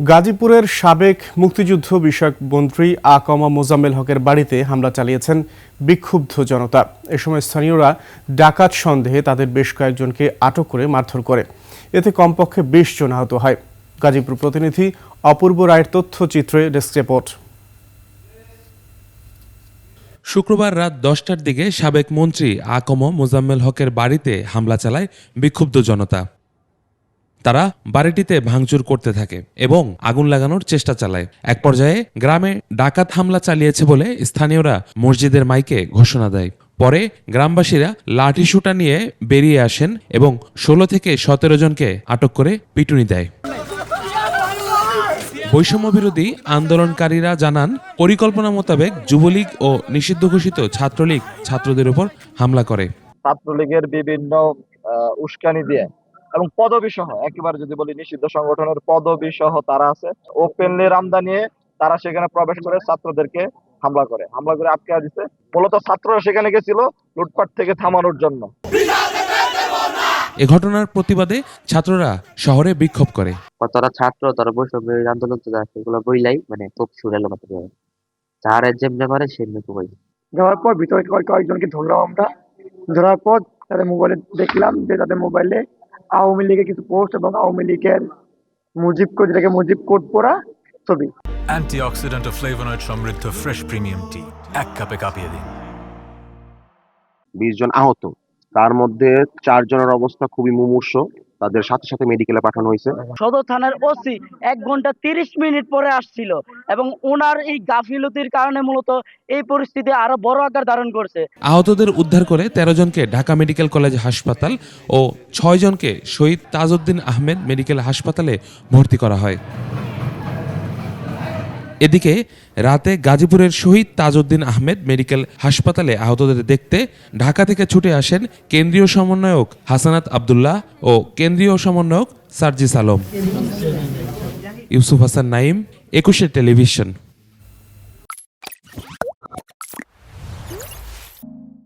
গাজীপুরের সাবেক মুক্তিযুদ্ধ বিষয়ক মন্ত্রী আকমা মোজাম্মেল হকের বাড়িতে হামলা চালিয়েছেন বিক্ষুব্ধ জনতা। এ সময় স্থানীয়রা ডাকাত সন্দেহে তাদের বেশ কয়েকজনকে আটক করে মারধর করে। এতে কমপক্ষে ২০ জন আহত হয়। গাজীপুর প্রতিনিধি অপূর্ব রায়ের তথ্যচিত্রে ডেস্ক রিপোর্ট। শুক্রবার রাত ১০টার দিকে সাবেক মন্ত্রী আকম মোজাম্মেল হকের বাড়িতে হামলা চালায় বিক্ষুব্ধ জনতা। তারা বাড়িটিতে ভাঙচুর করতে থাকে এবং আগুন লাগানোর চেষ্টা চালায়। এক পর্যায়ে গ্রামে ডাকাত হামলা চালিয়েছে বলে স্থানীয়রা মসজিদের মাইকে ঘোষণা দেয়। পরে গ্রামবাসীরা লাঠিসোঁটা নিয়ে বেরিয়ে আসেন এবং ১৬ থেকে ১৭ জনকে আটক করে পিটুনি দেয়। বৈষম্য বিরোধী আন্দোলনকারীরা জানান, পরিকল্পনা মোতাবেক যুবলীগ ও নিষিদ্ধ ঘোষিত ছাত্রলীগ ছাত্রদের উপর হামলা করে। ছাত্রলীগের বিভিন্ন উস্কানি দিয়ে এবং পদবি সহ, একেবারে যদি বলি নিষিদ্ধ সংগঠনের পদবি সহ তারা আছে, ওপেনলি রামদা নিয়ে তারা সেখানে প্রবেশ করে ছাত্রদেরকে হামলা করে আটকে দিচ্ছে। মূলত ছাত্ররা সেখানে গেছিল লুটপাট থেকে থামানোর জন্য। এ ঘটনার প্রতিবাদে ছাত্ররা শহরে বিক্ষোভ করে। তারা ছাত্র, তারা বৈষম্য আন্দোলন সেগুলো বইলাই খুব সুরেল যারা যেমনি পারে সেমনি কই যাওয়ার পর ভিতরে কয়েকজনকে ধরলাম আমরা। ধরার পর তাদের মোবাইলে দেখলাম যে তাদের মোবাইলে আওয়ামী লীগের কিছু পোস্ট এবং আওয়ামী লীগের মুজিব কোড পড়া ছবি। অ্যান্টিঅক্সিডেন্ট ও ফ্লেভোনয়েড সমৃদ্ধ ফ্রেশ প্রিমিয়াম টি এক কাপে কাঁপিয়ে দিন। ২০ জন আহত, তার মধ্যে ৪ জনের অবস্থা খুবই মুমূর্ষু। তাদের সাথে সাথে মেডিকেলে পাঠানো হয়েছে। সদর থানার ওসি ১ ঘন্টা ৩০ মিনিট পরে আসছিল এবং ওনার এই গাফিলতির কারণে মূলত এই পরিস্থিতি আরো বড় আকার ধারণ করছে। আহতদের উদ্ধার করে ১৩ জনকে ঢাকা মেডিকেল কলেজ হাসপাতাল ও ৬ জনকে শহীদ তাজউদ্দিন আহমেদ মেডিকেল হাসপাতালে ভর্তি করা হয়। এদিকে রাতে গাজীপুরের শহীদ তাজউদ্দিন আহমেদ মেডিকেল হাসপাতালে আহতদের দেখতে ঢাকা থেকে ছুটে আসেন কেন্দ্রীয় সমন্বয়ক হাসানাত আব্দুল্লাহ ও কেন্দ্রীয় সমন্বয়ক সার্জিস আলম। ইউসুফ হাসান নাইম, ২১ টেলিভিশন।